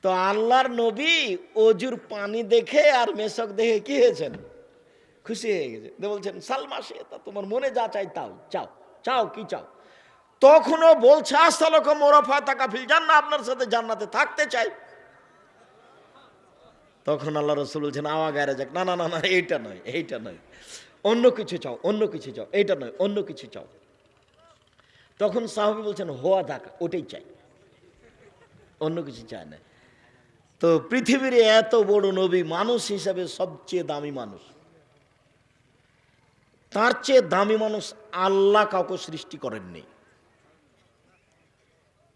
তো আল্লাহর নবী অজুর পানি দেখে আর মেশক দেখে কি হয়েছেন? খুশি হয়ে গেছে। বলছেন সালমা সে তা তোমার মনে যা চাই তাও চাও, চাও কি চাও? তখনও বলছে আসসালাকুম ওয়া রাফাতাকা ফিল জান্নাহ, আপনার সাথে জান্নাতে থাকতে চাই। তখন আল্লাহ রাসূল বলছেন আওয়া গায়রা যাক, না না না না, এইটা নয়, এইটা নয়, অন্য কিছু চাও, অন্য কিছু চাও, এইটা নয়, অন্য কিছু চাও। তখন সাহাবী বলছেন হোয়া দাকা, ওটাই চাই, অন্য কিছু চায় না। তো পৃথিবীর এত বড় নবী, মানুষ হিসাবে সবচেয়ে দামি মানুষ, তার চেয়ে দামি মানুষ আল্লাহ কাউকে সৃষ্টি করেননি।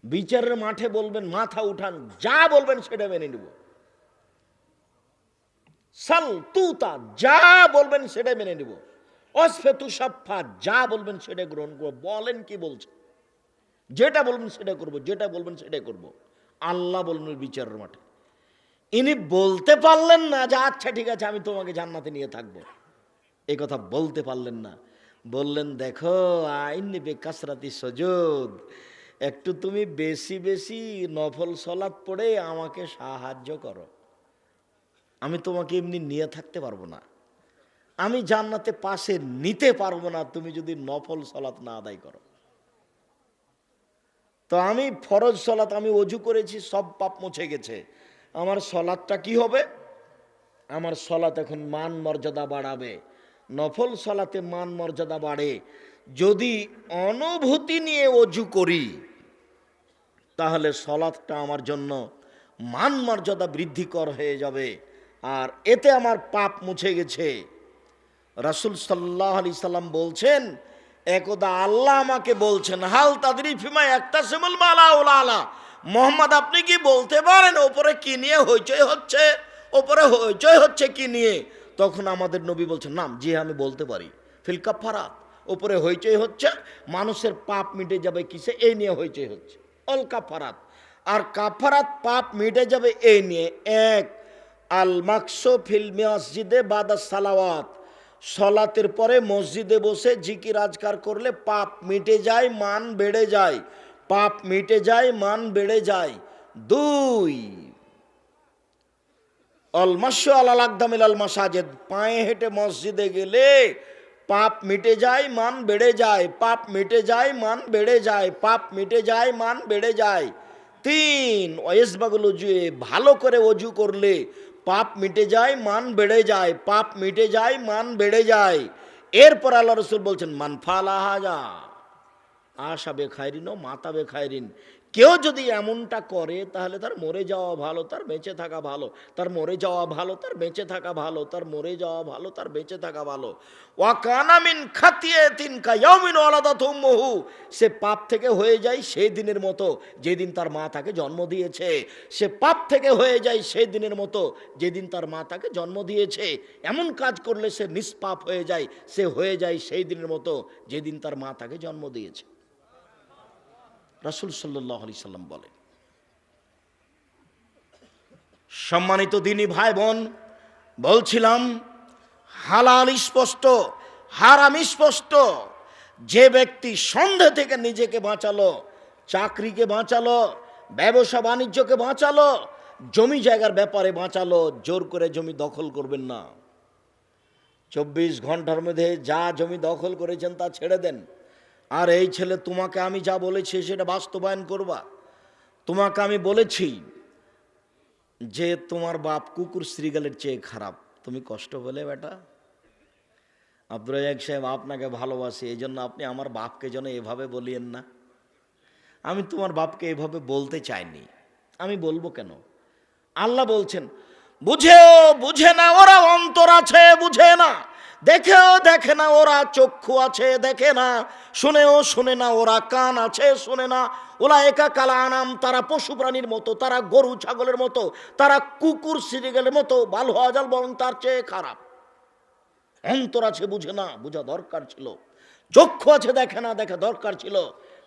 বিচারের মাঠে বলবেন মাথা উঠান, যা বলবেন সেটা মেনে নিব। সাল তুতা, যা বলবেন সেটা মেনে নিব। অসফেতু সাফা, যা বলবেন সেটা গ্রহণ করব। বলেন কি বলছে, যেটা বলবেন সেটা করব, যেটা বলবেন সেটাই করব। আল্লাহ বলবেন বিচারের মাঠে। ইনি বলতে পারলেন না যে আচ্ছা ঠিক আছে আমি তোমাকে জান্নাতে নিয়ে থাকবো, এই কথা বলতে পারলেন না। বললেন দেখো আইনি বেকাসরাতি সজুদ, একটু তুমি বেশি বেশি নফল সালাত পড়ে আমাকে সাহায্য করো, আমি তোমাকে এমনি নিয়ে থাকতে পারবো না, আমি জান্নাতে পাশে নিতে পারবো না তুমি যদি নফল সালাত না আদায় করো। তো আমি ফরজ সালাত আমি অজু করেছি, সব পাপ মুছে গেছে, আমার সালাতটা কি হবে? আমার সালাত এখন মান মর্যাদা বাড়াবে। নফল সালাতে মান মর্যাদা বাড়ে যদি অনুভূতি নিয়ে অজু করি, তাহলে সালাতটা আমার জন্য মান মর্যাদা বৃদ্ধিকর হয়ে যাবে, আর এতে আমার পাপ মুছে গেছে। রাসূল সাল্লাল্লাহু আলাইহি সাল্লাম বলছেন, একদা আল্লাহ আমাকে বলছেন হাল তাদরি ফিমা ইয়াক্তাসিমুল মালাউল আলা, মুহাম্মদ আপনি কি বলতে পারেন ওপরে কি নিয়ে হইচই হচ্ছে, ওপরে হইচই হচ্ছে কি নিয়ে? তখন আমাদের নবী বলছেন নাম, জি আমি বলতে পারি। ফিল কাফারাত, ওপরে হইচই হচ্ছে মানুষের পাপ মিটে যাবে কিসে, এই নিয়ে হইচই হচ্ছে। অল কাফারাত, আর কাফারাত পাপ মিটে যাবে এই নিয়ে। এক, আল মাকসু ফিল মসজিদে বাদা সালাওয়াত, সলাতের পরে মসজিদে বসে জিকির আজকার করলে পাপ মিটে যায়, মান বেড়ে যায়, পাপ মিটে যায়, মান বেড়ে যায়। দুই, অল মাসু আলাল আকদামিল আল মাসাজিদ, পায়ে হেঁটে মসজিদে গেলে পাপ মিটে যায়, মান বেড়ে যায়, পাপ মিটে যায়, মান বেড়ে যায়, পাপ মিটে যায়, মান বেড়ে যায়। তিন, ওয়াইসবাগুল উজুয়ে, ভালো করে অজু করলে পাপ মিটে যায়, মান বেড়ে যায়, পাপ মিটে যায়, মান বেড়ে যায়। এরপর আল্লাহ রাসূল বলছেন মান ফালা হাজা আশা বে খায়রিন ও মাতা বে খায়রিন, কেউ যদি এমনটা করে তাহলে তার মরে যাওয়া ভালো, তার বেঁচে থাকা ভালো, তার মরে যাওয়া ভালো, তার বেঁচে থাকা ভালো, তার মরে যাওয়া ভালো, তার বেঁচে থাকা ভালো। ওয়া কানা মিন খাতিয়াতিন কায়াউমিন ওয়ালাদাতু উম্মুহু, সে পাপ থেকে হয়ে যায় সেই দিনের মতো যেদিন তার মা তাকে জন্ম দিয়েছে, সে পাপ থেকে হয়ে যায় সেই দিনের মতো যেদিন তার মা তাকে জন্ম দিয়েছে। এমন কাজ করলে সে নিষ্পাপ হয়ে যায়, সে হয়ে যায় সেই দিনের মতো যেদিন তার মা তাকে জন্ম দিয়েছে। রাসূল সাল্লাল্লাহু আলাইহি সাল্লাম বলেন। সম্মানিত দিনী ভাই বোন, বলছিলাম হালাল স্পষ্ট, হারাম স্পষ্ট। যে ব্যক্তি সন্দেহ থেকে নিজেকে বাঁচালো, চাকরিকে বাঁচালো, ব্যবসা বাণিজ্যকে বাঁচালো, জমি জায়গার ব্যাপারে বাঁচালো, জোর করে জমি দখল করবেন না। 24 ঘন্টার মধ্যে যা জমি দখল করেছেন তা ছেড়ে দেন। আর এই ছেলে তোমাকে আমি যা বলেছি সেটা বাস্তবায়ন করবা। তোমাকে আমি বলেছি যে তোমার বাপ কুকুর শ্রীগালের চেয়ে খারাপ, তুমি কষ্ট পেলে বেটা? আব্দুর রাজ্জাক সাহেব আপনাকে ভালোবাসি, এই জন্য আপনি আমার বাপকে যেন এভাবে বলিয়েন না। আমি তোমার বাপকে এভাবে বলতে চাইনি, আমি বলবো কেন? আল্লাহ বলছেন বুঝেও বুঝে না ওরা অন্তর আছে, বুঝে না, দেখেও দেখে না ওরা চক্ষু আছে, দেখে না, শুনেও শুনে না ওরা কান আছে, শুনে না। ওলা একা কালা আনাম, তারা পশু প্রাণীর মতো, তারা গরু ছাগলের মতো, তারা কুকুর শ্রীগালের মতো, বাল হওয়া যাল বরং তার চেয়ে খারাপ। অন্তর আছে বুঝে না, বোঝা দরকার ছিল। চক্ষু আছে দেখে না, দেখা দরকার ছিল।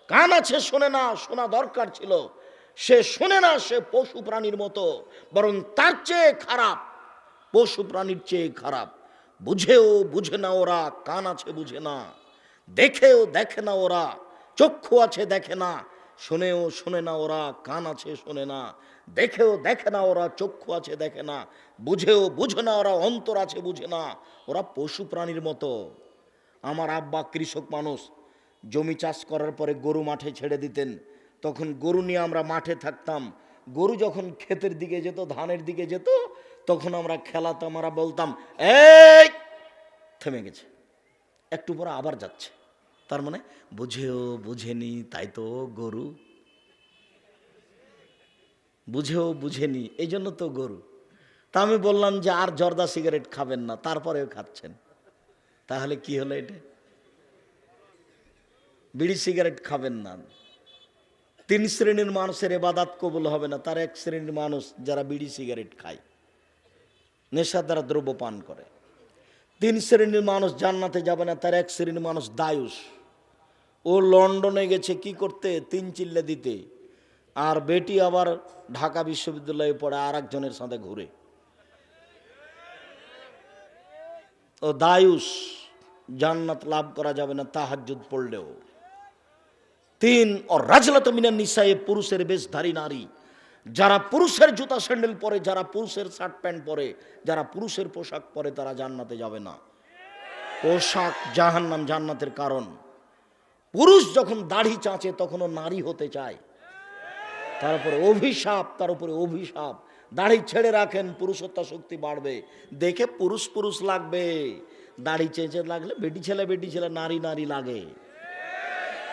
কান আছে শোনে না, শোনা দরকার ছিল। সে শোনে না, সে পশু প্রাণীর মতো, বরং তার চেয়ে খারাপ, পশু প্রাণীর চেয়ে খারাপ। বুঝেও বুঝে না ওরা, কান আছে বুঝে না, দেখেও দেখে না ওরা, চক্ষু আছে দেখে না, শুনেও শুনে না ওরা, কান আছে শোনে না। দেখেও দেখে না ওরা, চক্ষু আছে দেখে না, বুঝেও বুঝে না ওরা, অন্তর আছে বুঝে না, ওরা পশু প্রাণীর মতো। আমার আব্বা কৃষক মানুষ, জমি চাষ করার পরে গরু মাঠে ছেড়ে দিতেন, তখন গরু নিয়ে আমরা মাঠে থাকতাম। গরু যখন ক্ষেতের দিকে যেত, ধানের দিকে যেত, তখন আমরা খেলাতাম, আমরা বলতাম এই থেমে গেছে, একটু পরে আবার যাচ্ছে। তার মানে বুঝেও বুঝেনি, তাই তো গরু, বুঝেও বুঝেনি, এই জন্য তো গরু। তা আমি বললাম যে আর জর্দা সিগারেট খাবেন না, তারপরেও খাচ্ছেন, তাহলে কি হলো? এটা বিড়ি সিগারেট খাবেন না। 3 শ্রেণীর মানুষের ইবাদত কবুল হবে না। তার এক শ্রেণীর মানুষ যারা বিড়ি সিগারেট খায়, নেশাদার দ্রব্য পান করে। 3 শ্রেণীর মানুষ জান্নাতে যাবে না। তার এক শ্রেণীর মানুষ দায়ুস, ও লন্ডনে গেছে কি করতে? 3 চিল্লা দিতে। আর বেটি আবার ঢাকা বিশ্ববিদ্যালয়ে পড়ে, আর একজনের সাথে ঘুরে। ও দায়ুস, জান্নাত লাভ করা যাবে না তাহাজ্জুদ পড়লেও। 3 ও রাজলাত মিনান নিসায়ে, পুরুষের বেশধারী নারী, যারা পুরুষের জুতা স্যান্ডেল পরে, যারা পুরুষের শার্ট প্যান্ট পরে, যারা পুরুষের পোশাক পরে, তারা জান্নাতে যাবে না। পোশাক জাহান্নাম, জান্নাতের কারণ। পুরুষ যখন দাড়ি চাঁচে তখনও নারী হতে চায়, তার উপরে অভিশাপ, তার উপরে অভিশাপ। দাড়ি ছেড়ে রাখেন, পুরুষত্ব শক্তি বাড়বে, দেখে পুরুষ পুরুষ লাগবে। দাড়ি চেঁচে লাগলে বেটি ছেলে নারী নারী লাগে।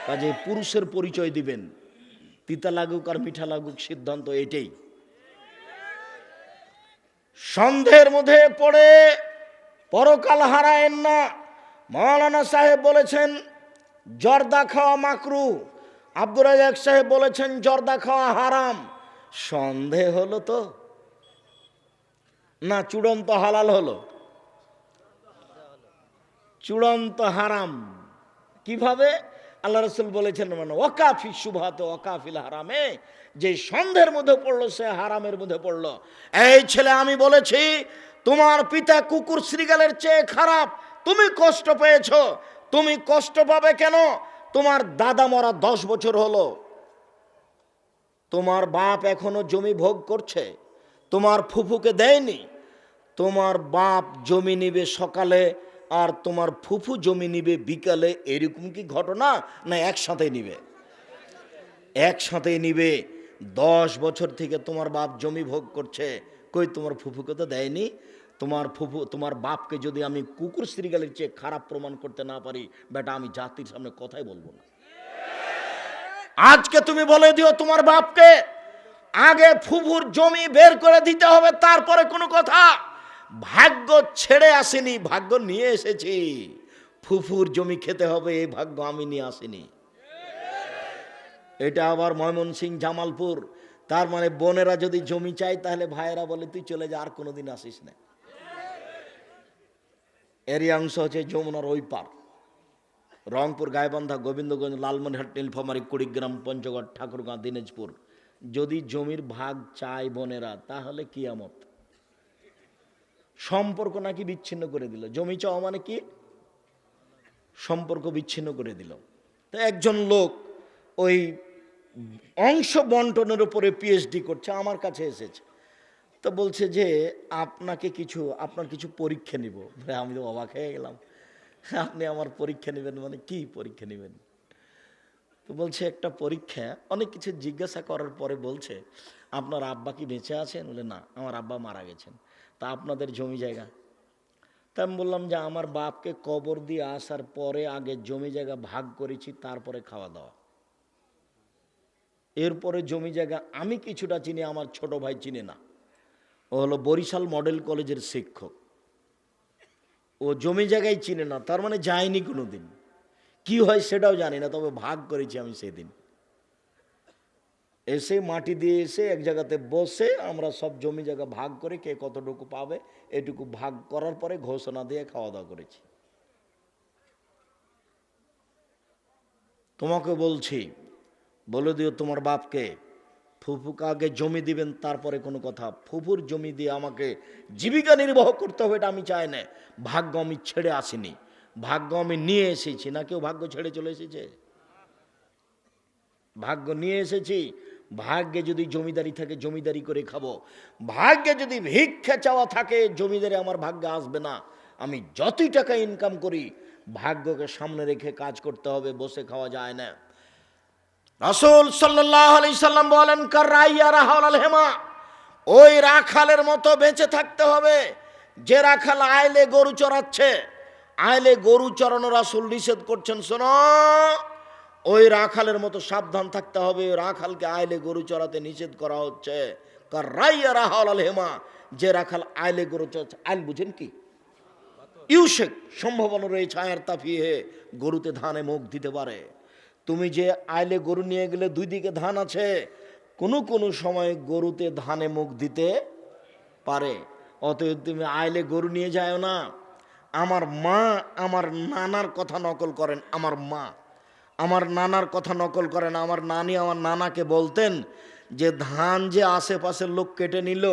কাজে পুরুষের পরিচয় দিবেন, তিতা লাগুক আর মিঠা লাগুক, সিদ্ধান্ত এটাই। সন্দেহের মধ্যে পড়ে পরকাল হারায়েন না। মাওলানা সাহেব বলেছেন জর্দা খাওয়া মাকরু, আব্দুর রাজাক সাহেব বলেছেন জর্দা খাওয়া হারাম। সন্দেহ হলো তো না চূড়ান্ত হালাল হলো? চূড়ান্ত হারাম। কিভাবে? আল্লাহ রাসূল বলেছেন মানে ওয়াকাফি শুবহাতে ওয়াকাফিল হারামে, যে সন্দেহের মধ্যে পড়লো সে হারামের মধ্যে পড়লো। এই ছেলে, আমি বলেছি তোমার পিতা কুকুর শ্রীগালের চেয়ে খারাপ, তুমি কষ্ট পেয়েছো। তুমি কষ্ট পাবে কেন? তোমার দাদা মরা 10 বছর হলো, তোমার বাপ এখনো জমি ভোগ করছে, তোমার ফুফুকে দেয়নি। তোমার বাপ জমি নিবে সকালে আর তোমার ফুফু জমি নিবে বিকালে, এরকম কি ঘটনা? না একসাথে নিবে, একসাথে নিবে। 10 বছর থেকে তোমার বাপ জমি ভোগ করছে, কই তোমার ফুফুকে তো দেয়নি। তোমার ফুফু, তোমার বাপকে যদি আমি কুকুর শ্রীগালের চেয়ে খারাপ প্রমাণ করতে না পারি, বেটা আমি জাতির সামনে কথাই বলবো না। আজকে তুমি বলে দিও তোমার বাপকে, আগে ফুফুর জমি বের করে দিতে হবে, তারপরে কোনো কথা। ভাগ্য ছেড়ে আসেনি, ভাগ্য নিয়ে এসেছি। ফুফুর জমি খেতে হবে, এই ভাগ্য আমি নিয়ে আসিনি। এটা আবার ময়মনসিংহ, জামালপুর। তার মানে বোনেরা যদি জমি চায়, তাহলে ভাইয়েরা বলে তুই চলে যা, আর কোনোদিন আসিস না। এরই অংশ হচ্ছে যমুনার ওই পার, রংপুর, গাইবান্ধা, গোবিন্দগঞ্জ, লালমনিরহাট, নীলফামারী, কুড়িগ্রাম, পঞ্চগড়, ঠাকুরগাঁ, দিনাজপুর। যদি জমির ভাগ চায় বোনেরা, তাহলে কিয়ামত। সম্পর্ক নাকি বিচ্ছিন্ন করে দিল। জমি চাওয়া মানে কি? সম্পর্ক বিচ্ছিন্ন করে দিল। তো একজন লোক ওই অংশ বন্টনের উপরে পিএইচডি করছে, আমার কাছে এসেছে। তো বলছে যে আপনার কিছু পরীক্ষা নিব। আমি তো অবাক হয়ে গেলাম, আপনি আমার পরীক্ষা নেবেন মানে কি পরীক্ষা নেবেন? তো বলছে একটা পরীক্ষা, অনেক কিছু জিজ্ঞাসা করার পরে বলছে আপনার আব্বা কি বেঁচে আছেন? বলে না, আমার আব্বা মারা গেছেন। তা আপনাদের জমি জায়গা? তা আমি বললাম যে আমার বাপকে কবর দিয়ে আসার পরে আগে জমি জায়গা ভাগ করেছি, তারপরে খাওয়া দাওয়া। এরপরে জমি জায়গা আমি কিছুটা চিনি, আমার ছোট ভাই চিনে না। ও হলো বরিশাল মডেল কলেজের শিক্ষক, ও জমি জায়গায় চিনে না, তার মানে যায়নি কোনোদিন। কি হয় সেটাও জানি না, তবে ভাগ করেছি আমি সেদিন। এসে মাটি দিয়ে এসে এক জায়গাতে বসে আমরা সব জমি জায়গা ভাগ করে কে কতটুকু পাবে এটুকু ভাগ করার পরে ঘোষণা দিয়ে খাওয়া দাওয়া করেছি। তোমাকে বলছি, বলে দিও তোমার বাপকে ফুফুকে আগে জমি দিবেন, তারপরে কোনো কথা। ফুফুর জমি দিয়ে আমাকে জীবিকা নির্বাহ করতে হবে, এটা আমি চাই না। ভাগ্য আমি ছেড়ে আসিনি, ভাগ্য আমি নিয়ে এসেছি। না কেউ ভাগ্য ছেড়ে চলে এসেছে? ভাগ্য নিয়ে এসেছি। ভাগ্যে যদি জমিদারি থাকে জমিদারি করে খাবো, ভাগ্যে যদি ভিক্ষা চাওয়া থাকে জমিদারি আমার ভাগ্যে আসবে না। আমি যতই টাকা ইনকাম করি ভাগ্যকে সামনে রেখে কাজ করতে হবে, বসে খাওয়া যায় না। রাসূল সাল্লাল্লাহু আলাইহি সাল্লাম বলেন, কারাইয়া রাহাল হেমা, ওই রাখালের মতো বেঁচে থাকতে হবে যে রাখাল আইলে গরু চড়াচ্ছে। আইলে গরু চড়ানো রাসূল নিষেধ করছেন, শোনো, ওই রাখালের মতো সাবধান থাকতে হবে। রাখালকে আইলে গরু চড়াতে নিষেধ করা হচ্ছে। কারাইয়া রাহাল হেমা, যে রাখাল আইলে গরু চড়াচ্ছে। আইল বুঝেন কি? ইউশেক, সম্ভাবনা রয়েছে আয়ার তাফিয়ে গরুতে ধানে মুখ দিতে পারে। তুমি যে আইলে গরু নিয়ে গেলে দুই দিকে ধান আছে, কোনো সময় গরুতে ধানে মুখ দিতে পারে। অতএব তুমি আইলে গরু নিয়ে যাও না। আমার মা আমার নানার কথা নকল করেন, আমার মা আমার নানার কথা নকল করেন। আমার নানি আমার নানাকে বলতেন যে ধান যে আশেপাশের লোক কেটে নিল,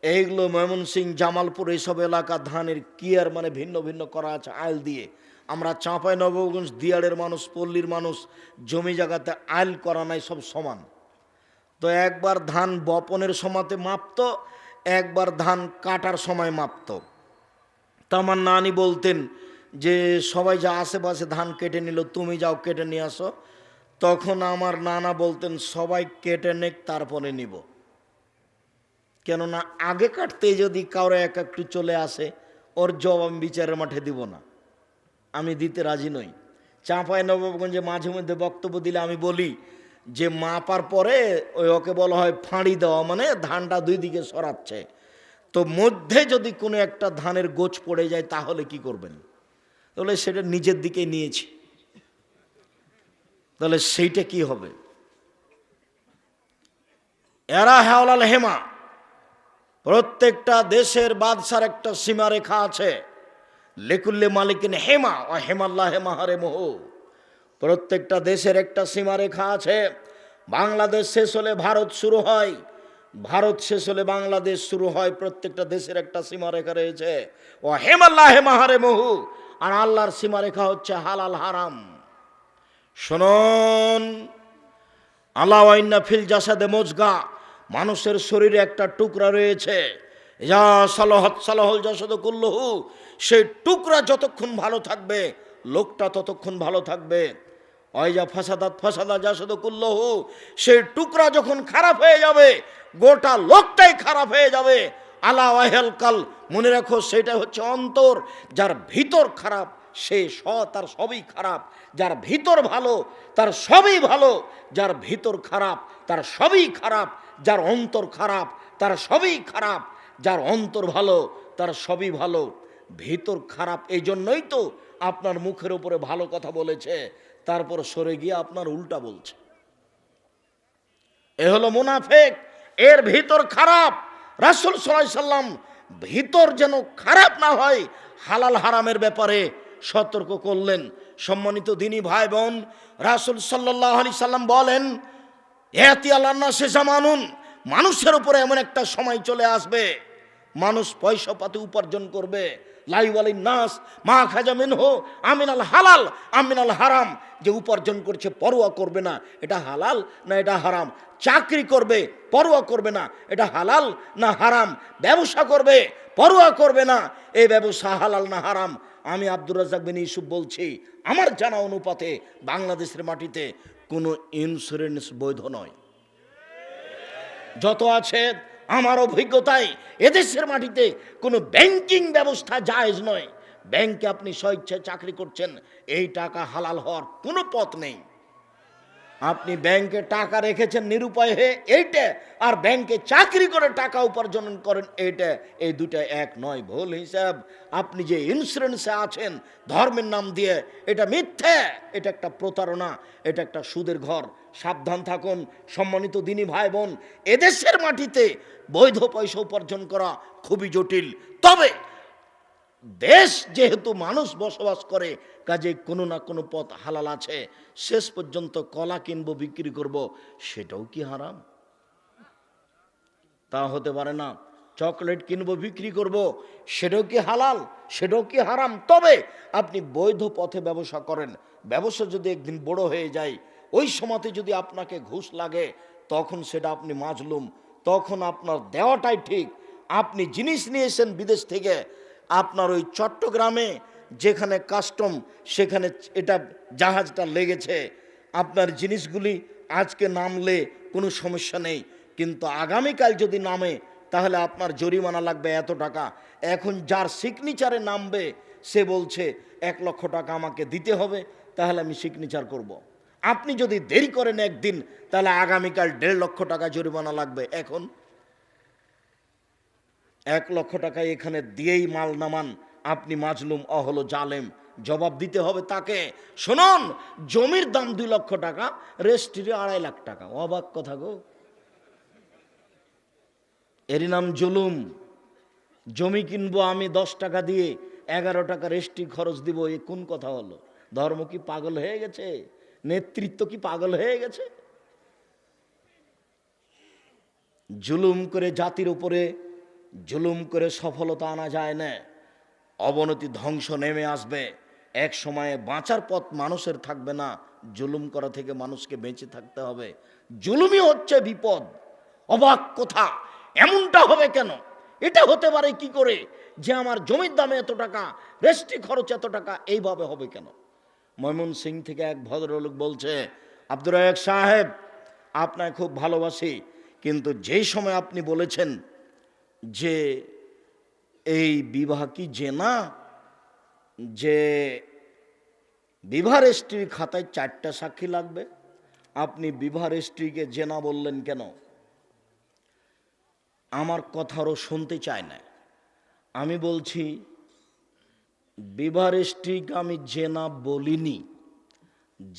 এইগুলো ময়মনসিংহ, জামালপুর এইসব এলাকা ধানের কিয়ার মানে ভিন্ন ভিন্ন করা আছে আইল দিয়ে। আমরা চাঁপাইনবাবগঞ্জ, দিয়াড়ের মানুষ, পল্লীর মানুষ, জমি জায়গাতে আইল করা নাই, সব সমান। তো একবার ধান বপনের সময়তে মাপতো, একবার ধান কাটার সময় মাপতো। তা আমার নানি বলতেন যে সবাই যা আশেপাশে ধান কেটে নিল, তুমি যাও কেটে নিয়ে আসো। তখন আমার নানা বলতেন সবাই কেটে নেক তারপরে নিব, কেননা আগে কাটতে যদি কারো এক একটু চলে আসে ওর জবাব আমি বিচারের মাঠে দিব না, আমি দিতে রাজি নই। চাঁপাইনবাবগঞ্জে মাঝে মধ্যে বক্তব্য দিলে আমি বলি যে মাপার পরে ওকে বলা হয় ফাঁড়ি দেওয়া, মানে ধানটা দুই দিকে সরাচ্ছে। তো মধ্যে যদি কোনো একটা ধানের গোছ পড়ে যায় তাহলে কি করবেন? তাহলে সেটা নিজের দিকে নিয়েছি, তাহলে সেইটা কি হবে? এরা হাওলাল হেমা, প্রত্যেকটা দেশের বাদশার একটা সীমারেখা আছে। লেকুল্লে মালিকিন হেমা ও হেমাল্লাহ হেমাহারে মোহ, প্রত্যেকটা দেশের একটা সীমারেখা আছে। বাংলাদেশ শেষ হলে ভারত শুরু হয়, ভারত শেষ হলে বাংলাদেশ শুরু হয়। প্রত্যেকটা দেশের একটা সীমারেখা রয়েছে। ও হেমাল্লাহ হেমাহারে মোহ, আর আল্লাহর সীমারেখা হচ্ছে হালাল হারাম। শুনুন, আল্লাহ ওয়াইন্না ফিল জাসাদে মুজগা, মানুষের শরীরে একটা টুকরা রয়েছে, যা সালাহাত সালাহুল জাসাদু কুল্লুহু, সেই টুকরা যতক্ষণ ভালো থাকবে লোকটা ততক্ষণ ভালো থাকবে। ওয়াইজা ফাসাদাত ফাসাদা জাসাদু কুল্লুহু, সেই টুকরা যখন খারাপ হয়ে যাবে গোটা লোকটাই খারাপ হয়ে যাবে। আলা ওয়াহেল কাল, মনে রাখো সেটা হচ্ছে অন্তর। যার ভিতর খারাপ সে তার সবই খারাপ, যার ভিতর ভালো তার সবই ভালো, যার ভিতর খারাপ তার সবই খারাপ, যার অন্তর খারাপ তার সবই খারাপ, যার অন্তর ভালো তার সবই ভালো। ভিতর খারাপ, এই জন্যই তো আপনার মুখের উপরে ভালো কথা বলেছে, তারপর সরে গিয়ে আপনার উল্টা বলছে। এ হলো মুনাফেক, এর ভিতর খারাপ। রাসূল সাল্লাল্লাহু আলাইহি সাল্লাম ভিতর যেন খারাপ না হয় হালাল হারামের ব্যাপারে সতর্ক করলেন। সম্মানিত দিনী ভাই বোন, রাসূল সাল্লাল্লাহু আলাইহি সাল্লাম বলেন, ইয়াতি আলান নাসি জামানুন, মানুষের উপরে এমন একটা সময় চলে আসবে মানুষ পয়সা পাতি উপার্জন করবে, লাইওয়ালিন নাস মা খাজা মিনহু আমিনাল হালাল আমিনাল হারাম, যে উপার্জন করছে পরোয়া করবে না এটা হালাল না এটা হারাম, চাকরি করবে পরোয়া করবে না এটা হালাল না হারাম, ব্যবসা করবে পরোয়া করবে না এই ব্যবসা হালাল না হারাম। আমি আব্দুর রাজ্জাক বিন ইউসুফ বলছি, আমার জানা অনুপাতে বাংলাদেশের মাটিতে কোনো ইন্স্যুরেন্স বৈধ নয়। যত আছে আমার অভিজ্ঞতায় এদেশের মাটিতে কোনো ব্যাংকিং ব্যবস্থা জায়েজ নয়। ব্যাংকে আপনি স্বেচ্ছায় চাকরি করছেন, এই টাকা হালাল হওয়ার কোনো পথ নেই। আপনি ব্যাংকে টাকা রেখেছেন নিরুপায় হয়ে এইটা, আর ব্যাংকে চাকরি করে টাকা উপার্জন করেন এইটা, এই দুটা এক নয়, ভুল হিসাব। আপনি যে ইন্স্যুরেন্সে আছেন ধর্মের নাম দিয়ে, এটা মিথ্যে, এটা একটা প্রতারণা, এটা একটা সুদের ঘর। সাবধান থাকুন সম্মানিত দিনী ভাই বোন, এদেশের মাটিতে বৈধ পয়সা উপার্জন করা খুবই জটিল। তবে দেশ যেহেতু মানুষ বসবাস করে, কাজে কোনো না কোনো পথ হালাল আছে। শেষ পর্যন্ত কলা কিনবো বিক্রি করব, সেটাও কি হারাম? তা হতে পারে না। চকলেট কিনবো বিক্রি করব, সেটাও কি হালাল? সেটাও কি হারাম? তবে আপনি বৈধ পথে ব্যবসা করেন, ব্যবসা যদি একদিন বড় হয়ে যায়, ওই সময়তে যদি আপনাকে ঘুষ লাগে তখন সেটা আপনি মাজলুম, তখন আপনার দেওয়াটাই ঠিক। আপনি জিনিস নিয়েছেন বিদেশ থেকে, আপনার ওই চট্টগ্রামে যেখানে কাস্টম সেখানে এটা জাহাজটা লেগেছে, আপনার জিনিসগুলি আজকে নামলে কোনো সমস্যা নেই, কিন্তু আগামীকাল যদি নামে তাহলে আপনার জরিমানা লাগবে এত টাকা। এখন যার সিগনেচারে নামবে সে বলছে 1,00,000 টাকা আমাকে দিতে হবে, তাহলে আমি সিগনেচার করব। আপনি যদি দেরি করেন একদিন, তাহলে আগামীকাল 1,50,000 টাকা জরিমানা লাগবে। এখন 1,00,000 টাকা এখানে দিয়েই মাল নামান, আপনি মাজলুম, অহল জালেম, জবাব দিতে হবে তাকে। শুনুন, জমির দাম 2 লক্ষ টাকা, রেজিস্ট্রি 2.5 লাখ টাকা। অবাক কথা গো, এরই নাম জুলুম। জমি কিনবো আমি 10 টাকা দিয়ে, 11 টাকা রেজিস্ট্রি খরচ দিব, এ কোন কথা হলো? ধর্ম কি পাগল হয়ে গেছে? নেতৃত্ব কি পাগল হয়ে গেছে? জুলুম করে জাতির উপরে, জুলুম করে সফলতা আনা যায় না। অবনতি, ধ্বংস নেমে আসবে। এক সময়ে বাঁচার পথ মানুষের থাকবে না, জুলুম করা থেকে মানুষকে বেঁচে থাকতে হবে। জুলুমই হচ্ছে বিপদ। অবাক কথা, এমনটা হবে কেন? এটা হতে পারে কি করে যে আমার জমির দামে এত টাকা, রেজিস্ট্রি খরচ এত টাকা, এইভাবে হবে কেন? ময়মনসিংহ থেকে এক ভদ্রলোক বলছে, আব্দুর রাজ্জাক সাহেব, আপনাকে খুব ভালোবাসি, কিন্তু যেই সময় আপনি বলেছেন যে এই বিবাহ কি জেনা, যে বিবাহ রেজিস্ট্রির খাতায় 4টা সাক্ষী লাগবে, আপনি বিবাহ রেজিস্ট্রিকে জেনা বললেন কেন? আমার কথারও শুনতে চায় না। আমি বলছি, বিবাহ রেজিস্ট্রিকে আমি জেনা বলিনি।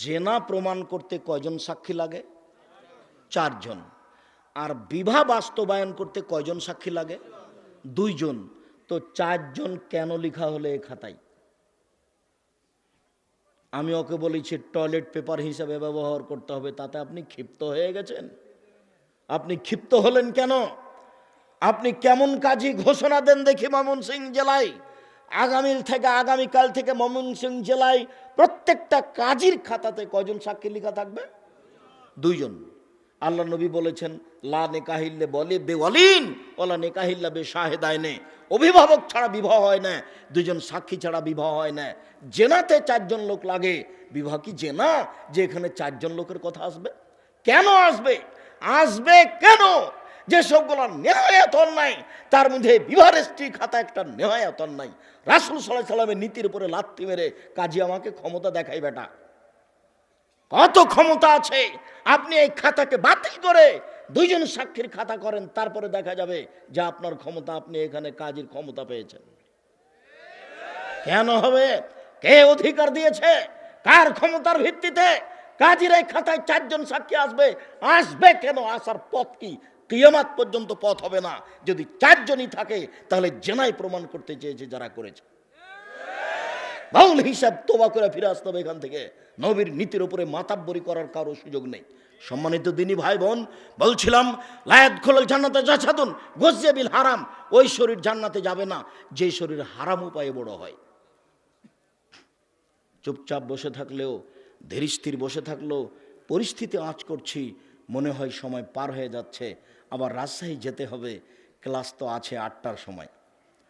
জেনা প্রমাণ করতে কয়জন সাক্ষী লাগে? 4 জন। আর বিবাহ বাস্তবায়ন করতে কয়জন সাক্ষী লাগে? 2 জন। তো 4 জন কেন লেখা হলো এই খাতায়? আমি ওকে বলেছি টয়লেট পেপার হিসাবে ব্যবহার করতে হবে, তাতে আপনি ক্ষিপ্ত হয়ে গেছেন। আপনি ক্ষিপ্ত হলেন কেন? আপনি কেমন কাজী ঘোষণা দেন দেখি ময়মনসিংহ জেলায়। আগামীকাল থেকে ময়মনসিংহ জেলায় প্রত্যেকটা কাজীর খাতাতে কয়জন সাক্ষী লেখা থাকবে? 2 জন। আল্লাহ নবী বলেছেন, লা নিকাহিল্লা বলে বেওয়ালিন ওলা নিকাহিল্লা বে শাহেদাইনে। অভিভাবক ছাড়া বিবাহ হয় না, 2 জন সাক্ষী ছাড়া বিবাহ হয় না। জেনাতে 4 জন লোক লাগে। বিবাহ কি জেনা যে এখানে 4 জন লোকের কথা আসবে? কেন আসবে? আসবে কেন? যে সবগুলো নেহায়াত অন্যায়, তার মধ্যে বিবাহ রেজিস্ট্রি খাতা একটা নেহায়াত অন্যায়। রাসূল সাল্লাল্লাহু আলাইহি সাল্লামের নীতির উপরে লাথি মেরে কাজী আমাকে ক্ষমতা দেখাই বেটা, কত ক্ষমতা আছে? আপনি এই খাতাকে বাতিল করে 2 জন সাক্ষীর খাতা করেন, তারপরে দেখা যাবে যে আপনার ক্ষমতা, আপনি এখানে কাজীর ক্ষমতা পেয়েছেন। কেন হবে? কে অধিকার দিয়েছে? কার ক্ষমতার ভিত্তিতে কাজীর এই খাতায় 4 জন সাক্ষী আসবে? আসবে কেন? আসার পথ কি? কিয়ামত পর্যন্ত পথ হবে না। যদি 4 জনই থাকে, তাহলে জেনাই প্রমাণ করতে চেয়েছে যারা করেছে। বাউল হিসাব তোবা করে ফিরে আসতে হবে এখান থেকে। নবীর নীতির উপরে মাতাব্বরি করার কারো সুযোগ নেই। সম্মানিত দিনী ভাই বোন, বলছিলাম, লায়াত খোলল জান্নাতে জাসাদুন গজ্জিয়া বিল হারাম। ওই শরীর জান্নাতে যাবে না যে শরীর হারাম উপায়ে বড় হয়। চুপচাপ বসে থাকলেও, ধীরস্থির বসে থাকলেও পরিস্থিতি আঁচ করছি, মনে হয় সময় পার হয়ে যাচ্ছে। আবার রাজশাহী যেতে হবে, ক্লাস তো আছে 8টার সময়।